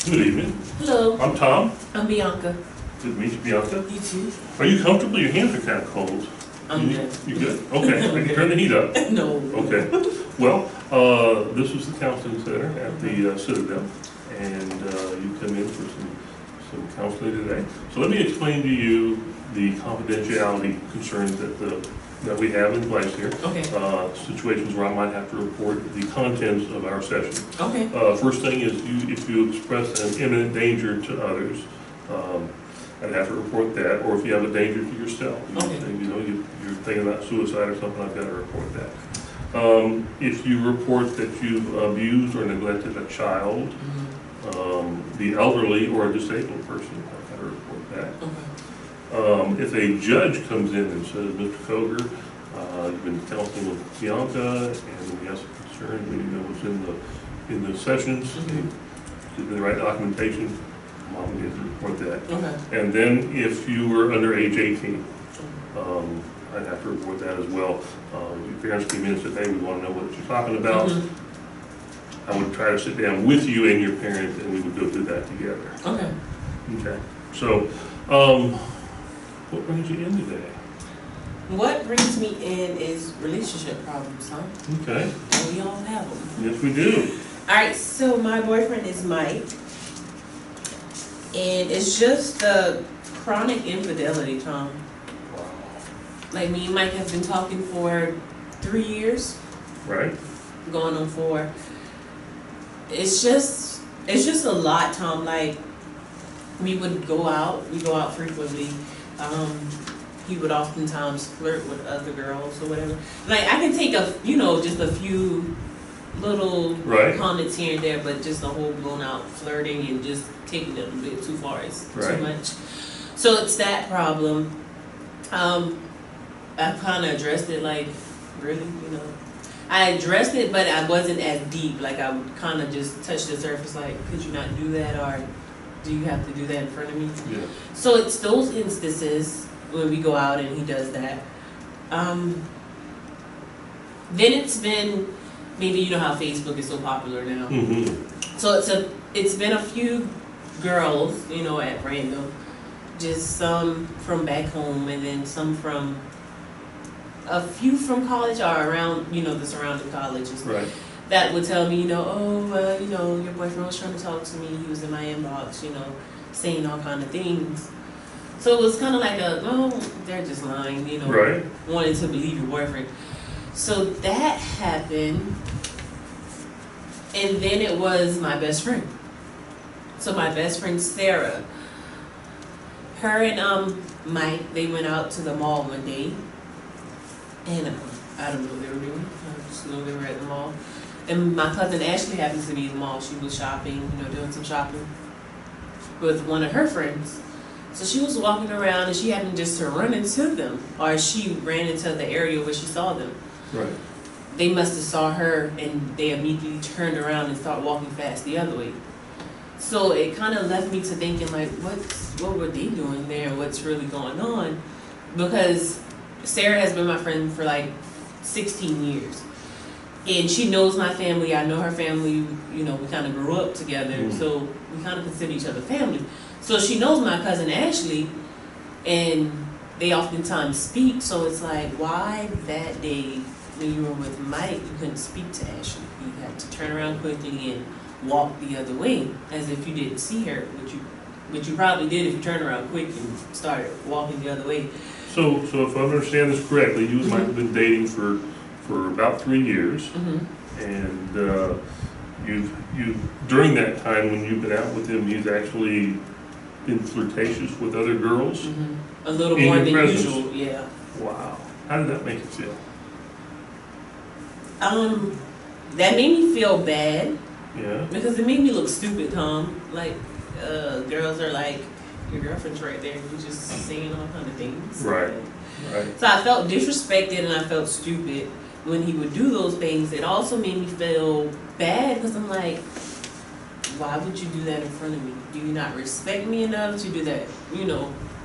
Good evening. Hello. I'm Tom. I'm Bianca. Good to meet you, Bianca. You too. Are you comfortable? Your hands are kind of cold. I'm good. You good? Okay. I can turn the heat up. No. Okay. Well, this was the counseling center at the Citadel, and you come in for some counseling today. So let me explain to you the confidentiality concerns that we have in place here. Okay. Situations where I might have to report the contents of our session. Okay. First thing is if you express an imminent danger to others, I'd have to report that, or if you have a danger to yourself. Okay. You're thinking about suicide or something, I've got to report that. If you report that you've abused or neglected a child, the elderly or a disabled person, I've got to report that. Okay. If a judge comes in and says, Mr. Coger, you've been counseling with Bianca, and we have some concern, we didn't know what's in the sessions, in the right documentation, Mom needs to report that. Okay. And then if you were under age 18, I'd have to report that as well. Your parents came in and said, hey, we want to know what you're talking about. I would try to sit down with you and your parents, and we would go through that together. Okay. Okay. So, what brings you in today? What brings me in is relationship problems, huh? Okay. And we all have them. Yes, we do. All right. So my boyfriend is Mike, and it's just the chronic infidelity, Tom. Wow. Like me and Mike have been talking for 3 years. Right. Going on 4. It's just a lot, Tom. Like, we go out frequently. He would oftentimes flirt with other girls or whatever. Like, I can take just a few little comments here and there, but just a whole blown out flirting and just taking it a bit too far is too much. So it's that problem. I kind of addressed it, like, really, I addressed it, but I wasn't as deep. Like, I would kind of just touch the surface, like, could you not do that, or do you have to do that in front of me? Yeah. So it's those instances when we go out and he does that. Then it's been, maybe you know how Facebook is so popular now. So it's been a few girls, at random, just some from back home, and then some from a few from college or around, the surrounding colleges. Right. That would tell me, your boyfriend was trying to talk to me. He was in my inbox, saying all kind of things. So it was kind of like they're just lying, wanting to believe your boyfriend. So that happened, and then it was my best friend. So my best friend Sarah, her and Mike, they went out to the mall one day. And I don't know what they were doing. I just know they were at the mall. And my cousin Ashley happens to be in the mall. She was shopping, doing some shopping with one of her friends. So she was walking around and she happened just to run into them. Or she ran into the area where she saw them. Right. They must have saw her and they immediately turned around and started walking fast the other way. So it kind of left me to thinking, like, what were they doing there and what's really going on? Because Sarah has been my friend for like 16 years. And she knows my family. I know her family. We kind of grew up together. So we kind of consider each other family. So she knows my cousin Ashley. And they oftentimes speak. So it's like, why that day when you were with Mike, you couldn't speak to Ashley? You had to turn around quickly and walk the other way as if you didn't see her. Which you probably did if you turned around quick and started walking the other way. So if I understand this correctly, you and Mike have been dating for about 3 years, and you've during that time when you've been out with him, he's actually been flirtatious with other girls. A little more than usual, yeah. Wow, how did that make you feel? That made me feel bad. Yeah. Because it made me look stupid, Tom. Like, girls are like, your girlfriend's right there, you're just saying all kind of things. Right. So I felt disrespected and I felt stupid when he would do those things. It also made me feel bad because I'm like, why would you do that in front of me? Do you not respect me enough to do that,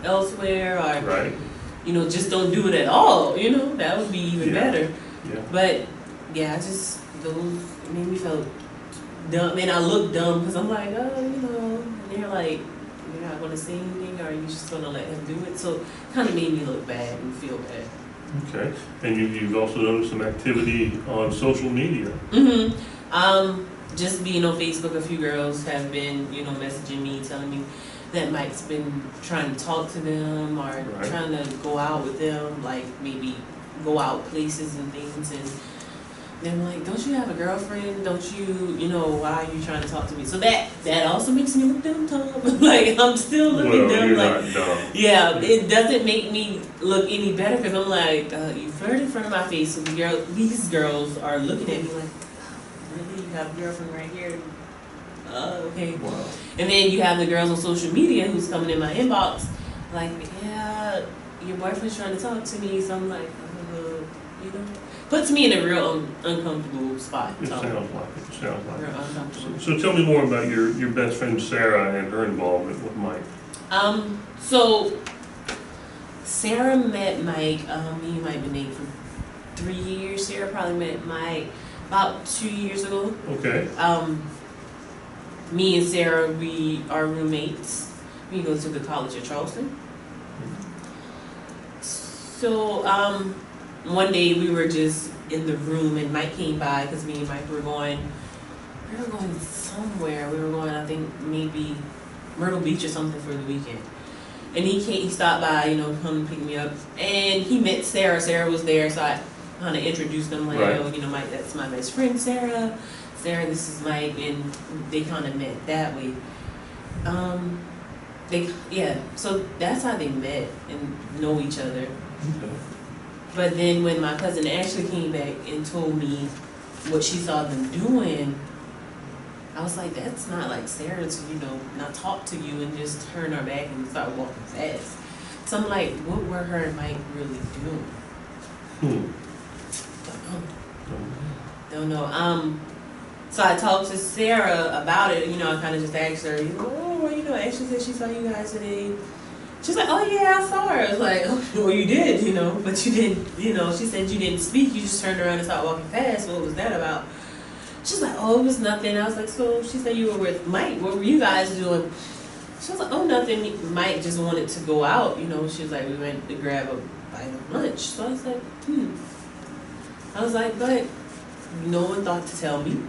elsewhere? Or, just don't do it at all, That would be even better. Yeah. But, yeah, those made me feel dumb, and I look dumb because I'm like, oh, and they're like, you're not gonna say anything, or are you just gonna let him do it? So it kind of made me look bad and feel bad. Okay, and you've also noticed some activity on social media. Just being on Facebook, a few girls have been, messaging me, telling me that Mike's been trying to talk to them or Right. trying to go out with them, like maybe go out places and things. And then like, don't you have a girlfriend? Don't you, why are you trying to talk to me? So that also makes me look dumb, Tom. Like I'm still looking dumb. You're like, not dumb. yeah, it doesn't make me look any better because I'm like, you flirt in front of my face, and these girls are looking at me like, really, you have a girlfriend right here? Okay. Wow. And then you have the girls on social media who's coming in my inbox, like, yeah, your boyfriend's trying to talk to me. So I'm like, puts me in a real uncomfortable spot. It sounds like it. Sounds like Real it. uncomfortable. So tell me more about your best friend Sarah and her involvement with Mike. So Sarah met Mike. Me and Mike been dating for 3 years. Sarah probably met Mike about 2 years ago. Okay. Me and Sarah, we are roommates. We go to the College of Charleston. So one day we were just in the room and Mike came by because me and Mike were going somewhere. We were going, I think maybe Myrtle Beach or something for the weekend. And he stopped by, come pick me up. And he met Sarah. Sarah was there, so I kind of introduced them like, Right. oh, Mike, that's my best friend, Sarah. Sarah, this is Mike, and they kind of met that way. So that's how they met and know each other. Okay. But then when my cousin Ashley came back and told me what she saw them doing, I was like, that's not like Sarah to, not talk to you and just turn her back and start walking fast. So I'm like, what were her and Mike really doing? Don't know. So I talked to Sarah about it, I kind of just asked her, Ashley said she saw you guys today. She's like, oh yeah, I saw her. I was like, oh, well you did, but you didn't, she said you didn't speak, you just turned around and started walking fast. What was that about? She's like, oh, it was nothing. I was like, so she said you were with Mike, what were you guys doing? She was like, oh, nothing. Mike just wanted to go out, She was like, we went to grab a bite of lunch. So I was like, I was like, but no one thought to tell me.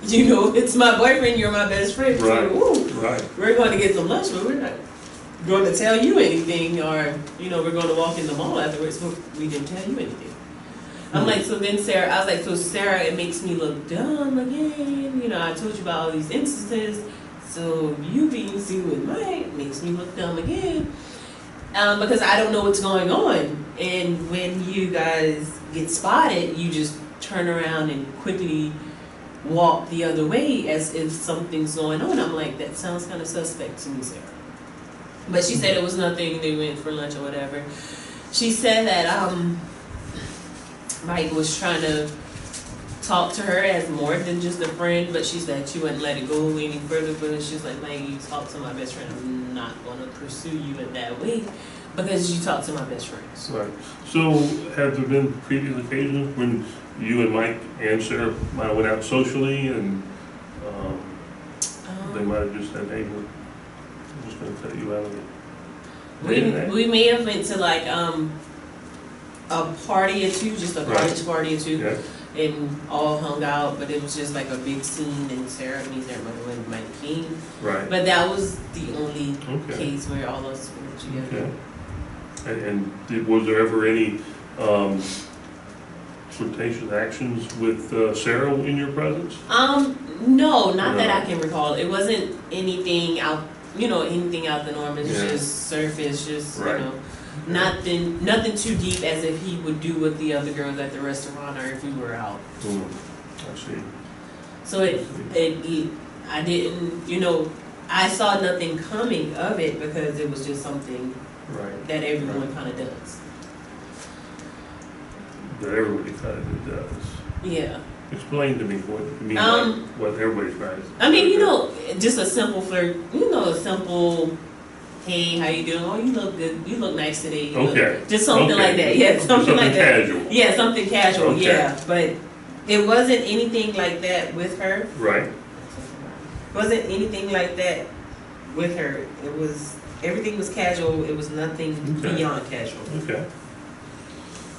It's my boyfriend, you're my best friend. Right. So, Right. we're going to get some lunch, but we're not going to tell you anything, or, we're going to walk in the mall afterwards, but we didn't tell you anything. I'm like, so then Sarah, I was like, so Sarah, it makes me look dumb again. I told you about all these instances, so you being seen with Mike makes me look dumb again. Because I don't know what's going on. And when you guys get spotted, you just turn around and quickly walk the other way as if something's going on. I'm like, that sounds kind of suspect to me, Sarah. But she said it was nothing, they went for lunch or whatever. She said that Mike was trying to talk to her as more than just a friend, but she said she wouldn't let it go any further, but she's like, Mike, you talk to my best friend, I'm not going to pursue you in that way because you talk to my best friends. Right. So have there been previous occasions when you and Mike and Sarah might have went out socially and they might have just said, hey, we're just going to cut you out of it? We may have went to like a party or two, just a college party or two, and all hung out, but it was just like a big scene, and Sarah and everybody went with Mike King. Right. But that was the only case where all of us were together. Okay. And was there ever any flirtatious actions with Sarah in your presence? No, not that I can recall. It wasn't anything out, anything out the norm. It's just surface, just nothing too deep, as if he would do with the other girls at the restaurant or if we were out. I see. So I didn't, I saw nothing coming of it because it was just something that everyone kind of does. That everybody kind of does. Yeah. Explain to me what you mean by what everybody's trying to. I mean, just a simple flirt. A simple, hey, how you doing? Oh, you look good. You look nice today. Just something like that. Yeah, something like that. Casual. Yeah, something casual. Okay. Yeah, but It wasn't anything like that with her. Right. Wasn't anything like that with her. It was, everything was casual. It was nothing beyond casual. Okay.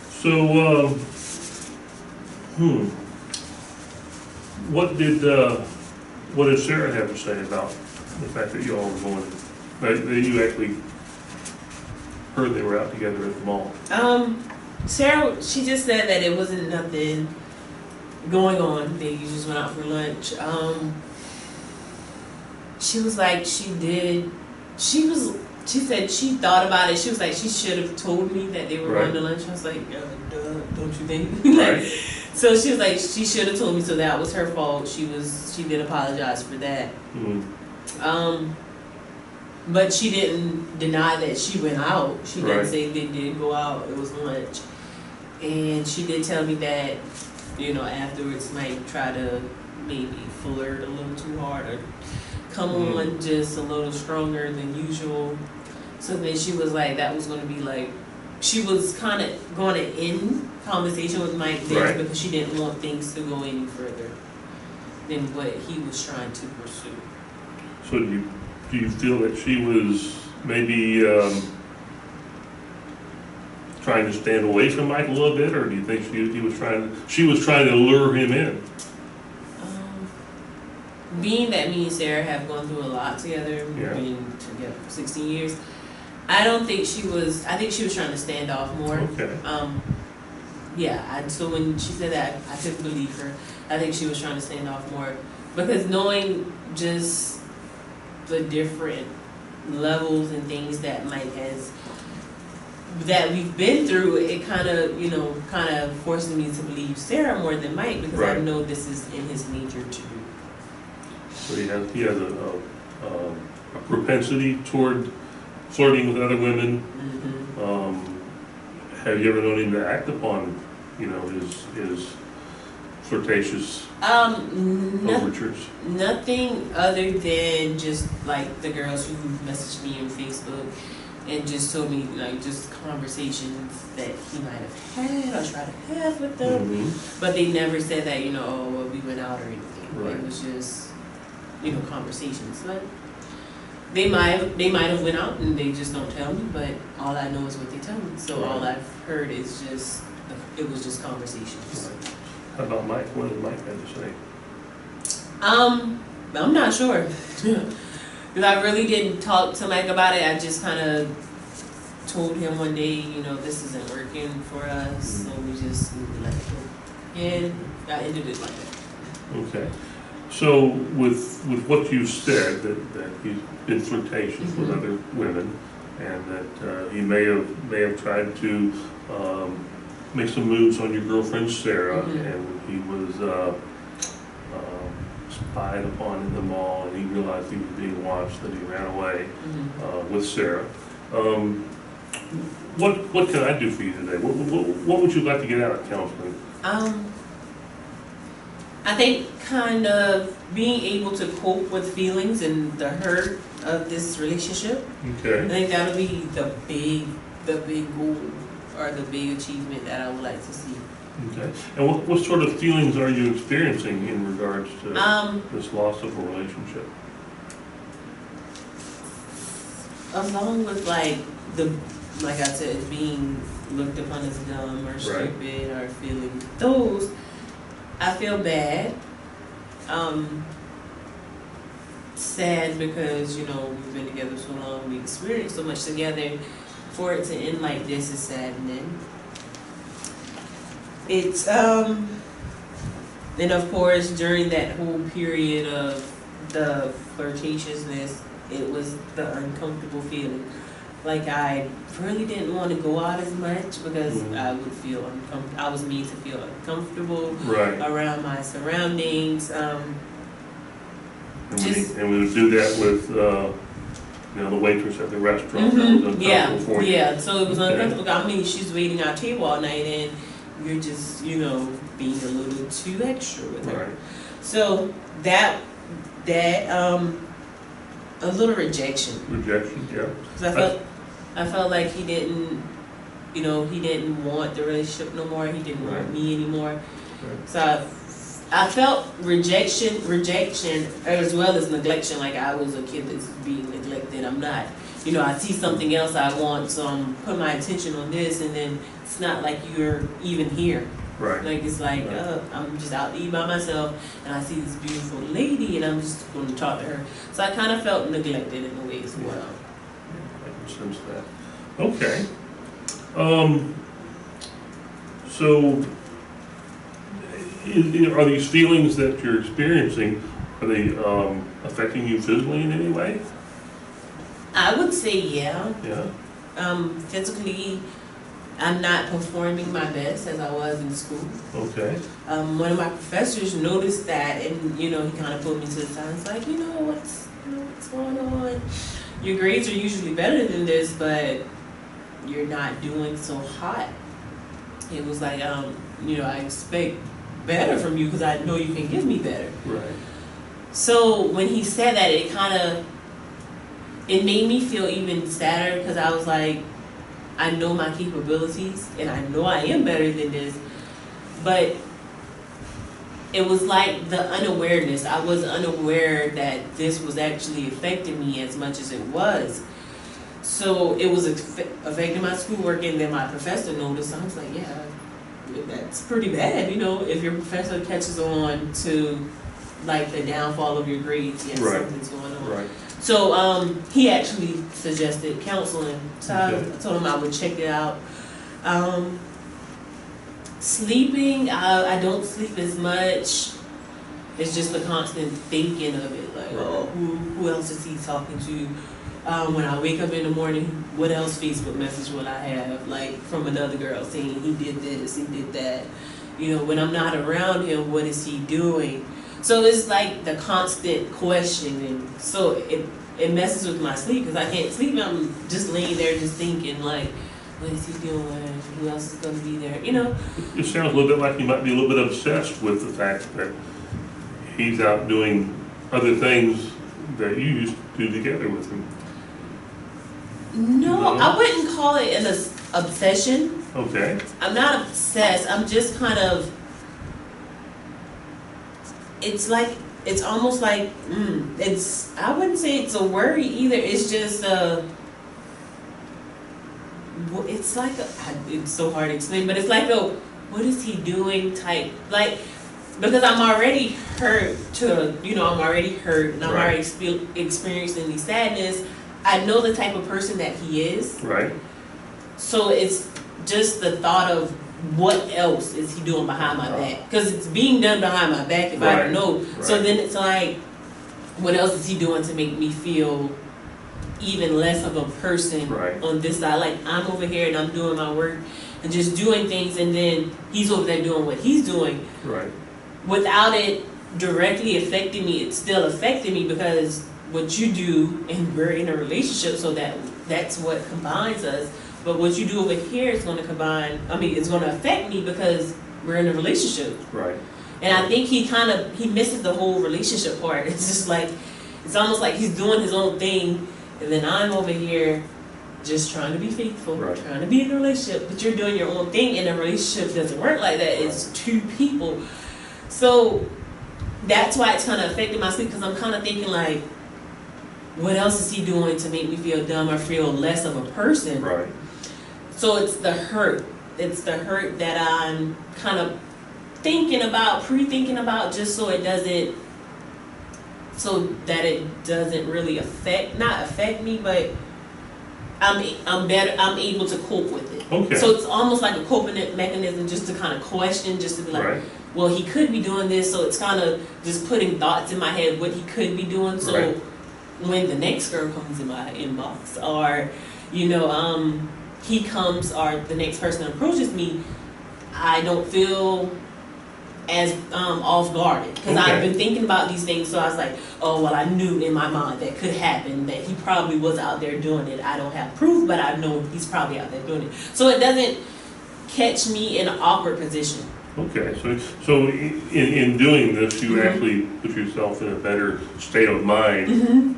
So, what did Sarah have to say about the fact that you all were going, that you actually heard they were out together at the mall? Sarah, she just said that it wasn't nothing going on. They just went out for lunch. She was like, she said she thought about it. She was like, she should have told me that they were going to lunch. I was like, duh, don't you think? Right. So she was like, she should have told me, so that was her fault. She did apologize for that. Mm-hmm. But she didn't deny that she went out. She didn't Right. say they did go out. It was lunch. And she did tell me that, you know, afterwards might try to maybe flirt a little too hard or come on just a little stronger than usual. So then she was like, that was going to be like, she was kind of going to end conversation with Mike then, Right. because she didn't want things to go any further than what he was trying to pursue. So do you feel that she was maybe trying to stand away from Mike a little bit, or do you think she was trying to lure him in? Being that me and Sarah have gone through a lot together, we've been together for 16 years, I think she was trying to stand off more. Okay. So when she said that, I couldn't believe her. I think she was trying to stand off more, because knowing just the different levels and things that Mike has, that we've been through, it kind of forced me to believe Sarah more than Mike, because I know this is in his nature to do. So he has a propensity toward flirting with other women. Mm-hmm. Have you ever known him to act upon, his flirtatious overtures? Nothing other than just like the girls who messaged me on Facebook and just told me like just conversations that he might have had or tried to have with them, but they never said that we went out or anything. Right. It was just conversations. But they might have went out and they just don't tell me. But all I know is what they tell me. So all I've heard is it was just conversations. Right. How about Mike? What did Mike have to say? I'm not sure. Because I really didn't talk to Mike about it. I just kind of told him one day, this isn't working for us, so we just let it go. And I ended it like that. Okay. So with what you said, that he's been flirtatious with other women, and that he may have tried to make some moves on your girlfriend Sarah, and he was spied upon in the mall, and he realized he was being watched, and he ran away with Sarah. What can I do for you today? What would you like to get out of counseling? I think kind of being able to cope with feelings and the hurt of this relationship. Okay. I think that'll be the big goal or the big achievement that I would like to see. Okay. And what sort of feelings are you experiencing in regards to this loss of a relationship? Along with like I said, being looked upon as dumb or stupid or feeling those, I feel bad. Sad because, we've been together so long, we experienced so much together. For it to end like this is saddening. It's, and of course, during that whole period of the flirtatiousness, it was the uncomfortable feeling. Like I really didn't want to go out as much because I would feel uncomfortable. I was made to feel uncomfortable around my surroundings. And we would do that with, the waitress at the restaurant. That was uncomfortable for you. Yeah. So it was uncomfortable. I mean, she's waiting our table all night, and you're just, being a little too extra with her. Right. So that a little rejection. Rejection, yeah. Because I felt like he didn't, he didn't want the relationship no more. He didn't want me anymore. Right. So I felt rejection as well as neglection, like I was a kid that's being neglected. I'm not, you know, I see something else I want, so I'm putting my attention on this, and then it's not like you're even here. Right. Like, it's like, I'm just out to eat by myself, and I see this beautiful lady, and I'm just going to talk to her. So I kind of felt neglected in a way as well. Yeah, I can sense that. Okay. So, are these feelings that you're experiencing, are they affecting you physically in any way? I would say yeah. Yeah. Physically, I'm not performing my best as I was in school. Okay. One of my professors noticed that, and you know, he kind of pulled me to the side. It's like, what's going on? Your grades are usually better than this, but you're not doing so hot. It was like, I expect better from you because I know you can give me better. Right. So when he said that, it made me feel even sadder because I was like, I know my capabilities and I know I am better than this, but it was like the unawareness. I was unaware that this was actually affecting me as much as it was. So it was affecting my schoolwork, and then my professor noticed. I was like, yeah, that's pretty bad. If your professor catches on to like the downfall of your grades, yes, right. Something's going on. Right. So he actually suggested counseling. So Okay. I told him I would check it out. Sleeping, I don't sleep as much. It's just the constant thinking of it. Like, oh, who else is he talking to? When I wake up in the morning, what else Facebook message will I have? Like from another girl saying he did this, he did that. When I'm not around him, what is he doing? So it's like the constant questioning. So it messes with my sleep because I can't sleep. I'm just laying there just thinking like, what is he doing? Who else is going to be there? It sounds a little bit like you might be a little bit obsessed with the fact that he's out doing other things that you used to do together with him. No, I wouldn't call it an obsession. Okay. I'm not obsessed. I'm just kind of, it's almost like, I wouldn't say it's a worry either. It's just it's like it's so hard to explain, but it's like what is he doing type, like, because I'm already hurt I'm already hurt and I'm right. already experiencing the sadness. I know the type of person that he is. Right. So it's just the thought of what else is he doing behind my back? Because it's being done behind my back if I don't know. Right. So then it's like, what else is he doing to make me feel even less of a person right. on this side? Like, I'm over here and I'm doing my work and just doing things, and then he's over there doing what he's doing. Right. Without it directly affecting me, it's still affecting me because what you do, and we're in a relationship, so that's what combines us. But what you do over here is going to it's going to affect me because we're in a relationship. Right. And I think he misses the whole relationship part. It's just like, it's almost like he's doing his own thing, and then I'm over here just trying to be faithful, right. trying to be in a relationship, but you're doing your own thing, and a relationship doesn't work like that. It's two people. So that's why it's kind of affecting my sleep, because I'm kind of thinking like, what else is he doing to make me feel dumb or feel less of a person? Right. So it's the hurt. It's the hurt that I'm kind of pre-thinking about, just so that it doesn't really not affect me, but I'm able to cope with it. Okay. So it's almost like a coping mechanism, just to kind of question, just to be like, right. well, he could be doing this, so it's kind of just putting thoughts in my head what he could be doing. So right. when the next girl comes in my inbox, or he comes, or the next person approaches me, I don't feel as off guarded, because okay. I've been thinking about these things. So I was like, oh well, I knew in my mind that could happen, that he probably was out there doing it. I don't have proof, but I know he's probably out there doing it. So it doesn't catch me in an awkward position. Okay, so in doing this, you actually put yourself in a better state of mind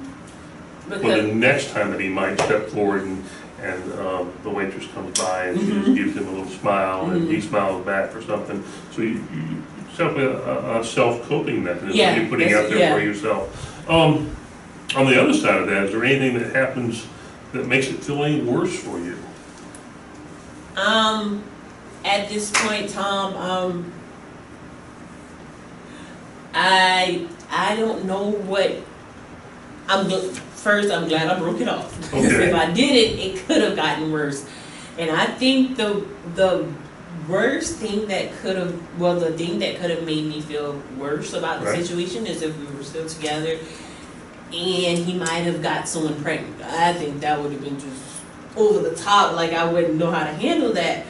for the next time that he might step forward and the waitress comes by and she just gives him a little smile and he smiles back or something. So a self-coping mechanism Yeah, you're putting out there yeah. for yourself. On the other side of that, is there anything that happens that makes it feel any worse for you? At this point, Tom, I don't know what. First, I'm glad I broke it off. Because Okay. if I did it could have gotten worse. And I think the worst thing that could have, well, the thing that could have made me feel worse about the Right. situation is if we were still together and he might have got someone pregnant. I think that would have been just over the top. Like, I wouldn't know how to handle that.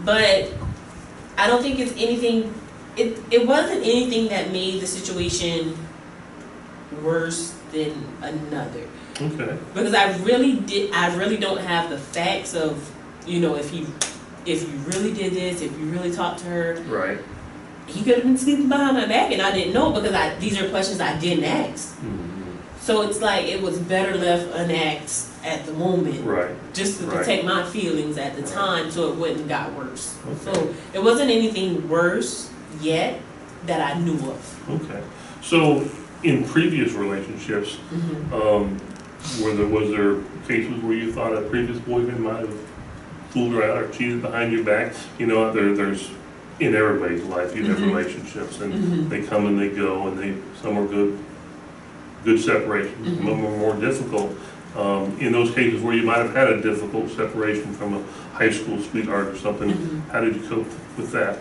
But I don't think it's anything. It wasn't anything that made the situation worse than another. Okay. Because I really don't have the facts of, if you really did this, if you really talked to her. Right. He could have been sleeping behind my back and I didn't know, because these are questions I didn't ask. Mm-hmm. So it's like it was better left unasked at the moment. Right. Just to Right. protect my feelings at the time, so it wouldn't got worse. Okay. So it wasn't anything worse yet that I knew of. Okay. So in previous relationships, was there cases where you thought a previous boyfriend might have fooled her out or cheated behind your back? There's in everybody's life you have relationships, and they come and they go, and some are good separations, some are more difficult. In those cases where you might have had a difficult separation from a high school sweetheart or something, how did you cope with that?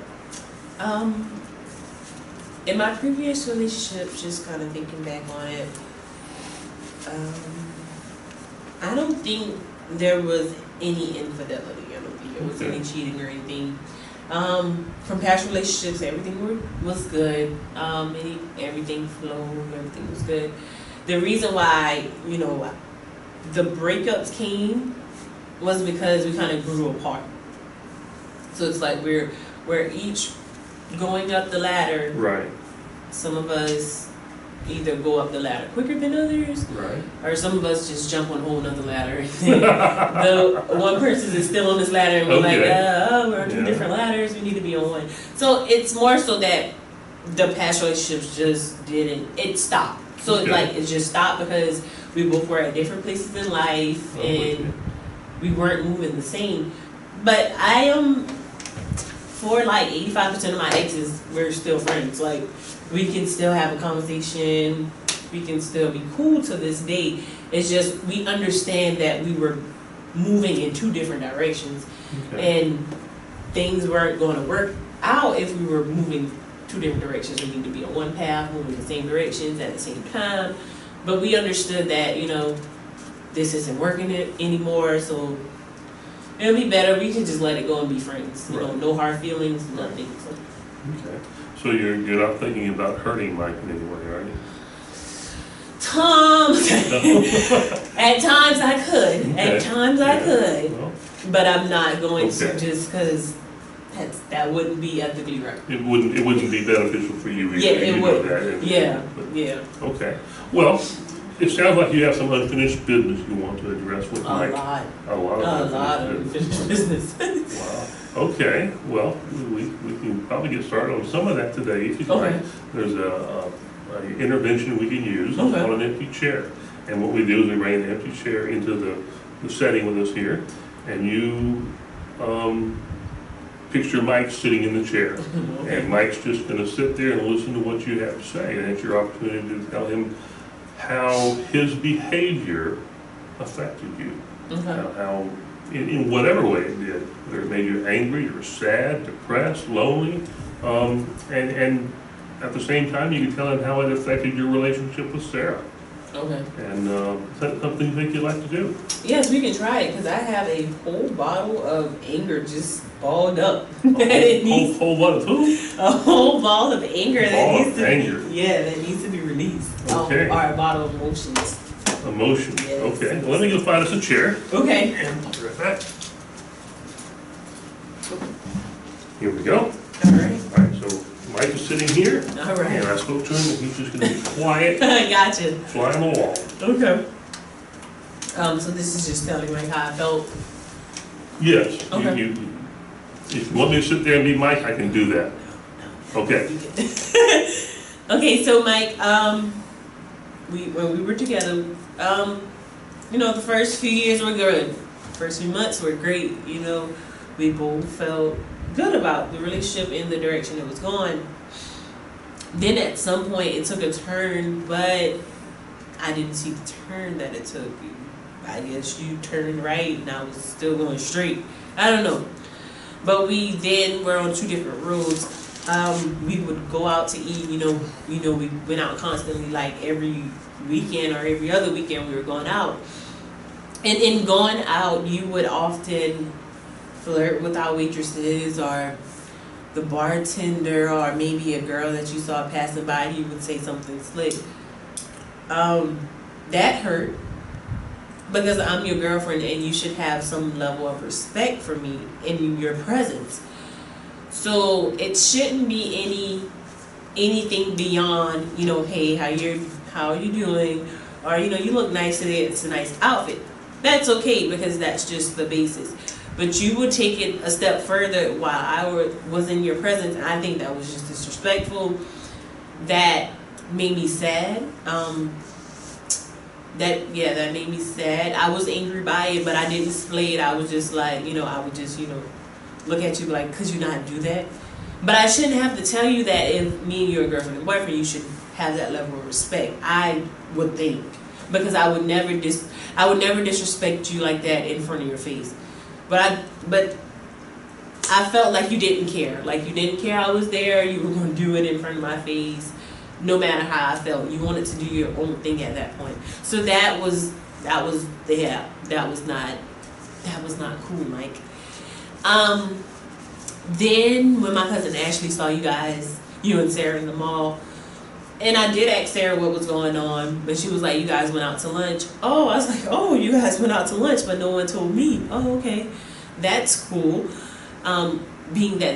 In my previous relationships, just kind of thinking back on it, I don't think there was any infidelity. I don't think there was any cheating or anything. From past relationships, everything was good. Everything flowed, everything was good. The reason why, the breakups came was because we kind of grew apart. So it's like we're each going up the ladder. Right. Some of us either go up the ladder quicker than others, Right. or some of us just jump on a whole nother ladder. The one person is still on this ladder and we're like, we're on two different ladders, we need to be on one. So it's more so that the past relationships just it stopped. So it's like it just stopped because we both were at different places in life and we weren't moving the same. But I am, for like 85% of my exes, we're still friends. Like, we can still have a conversation, we can still be cool to this day. It's just we understand that we were moving in two different directions, and things weren't going to work out if we were moving two different directions. We need to be on one path, moving the same directions at the same time. But we understood that, this isn't working anymore, so it'll be better. We can just let it go and be friends. No hard feelings, nothing. So. Okay. So you're not thinking about hurting Mike in any way, are you? Tom, at times I could. At times I could. Well, but I'm not going to, just because that wouldn't be ethically right. It wouldn't be beneficial for you either. Yeah, it would. Yeah. Okay. Well, it sounds like you have some unfinished business you want to address with Mike. A lot of unfinished business. Wow. Okay. Well, we can probably get started on some of that today if you'd like. There's a intervention we can use on an empty chair. And what we do is we bring an empty chair into the setting with us here, and you picture Mike sitting in the chair. And Mike's just going to sit there and listen to what you have to say, and it's your opportunity to tell him how his behavior affected you. How in whatever way it did, whether it made you angry or sad, depressed, lonely, and at the same time you can tell him how it affected your relationship with Sarah. And is that something you think you'd like to do? Yes, we can try it, because I have a whole bottle of anger just balled up. Whole bottle of who? A whole ball of anger that needs to be released. Okay. Or a bottle of emotions. Emotions. Yes. Okay. Well, let me go find us a chair. Okay. And I'll be right back. Here we go. All right. All right. So Mike is sitting here. All right. And I spoke to him, and he's just going to be quiet. Gotcha. Fly on the wall. Okay. So this is just telling me how I felt. Yes. Okay. If you want me to sit there and be Mike, I can do that. Okay. Okay, so Mike, when we were together, you know, the first few years were good. First few months were great. You know, we both felt good about the relationship in the direction it was going. Then at some point it took a turn, but I didn't see the turn that it took. I guess you turned right and I was still going straight. I don't know. But we then were on two different roads. We would go out to eat, you know, we went out constantly, like every weekend or every other weekend we were going out. And in going out, you would often flirt with our waitresses or the bartender or maybe a girl that you saw passing by. You would say something slick. That hurt because I'm your girlfriend and you should have some level of respect for me in your presence. So it shouldn't be anything beyond, you know, hey, how are you doing? Or, you know, you look nice today, it's a nice outfit. That's okay because that's just the basis. But you would take it a step further while I was in your presence, and I think that was just disrespectful. That made me sad. That made me sad. I was angry by it, but I didn't display it. I was just like, you know, I would just, you know, look at you like, could you not do that? But I shouldn't have to tell you that if me and you're a girlfriend and boyfriend, you should have that level of respect. I would think, because I would never disrespect you like that in front of your face. But I felt like you didn't care. Like you didn't care I was there. You were going to do it in front of my face, no matter how I felt. You wanted to do your own thing at that point. So that was not cool, Mike. Then when my cousin Ashley saw you guys, you and Sarah in the mall, and I did ask Sarah what was going on, but she was like, you guys went out to lunch. Oh, I was like, oh, you guys went out to lunch, but no one told me. Oh, okay. That's cool. Being that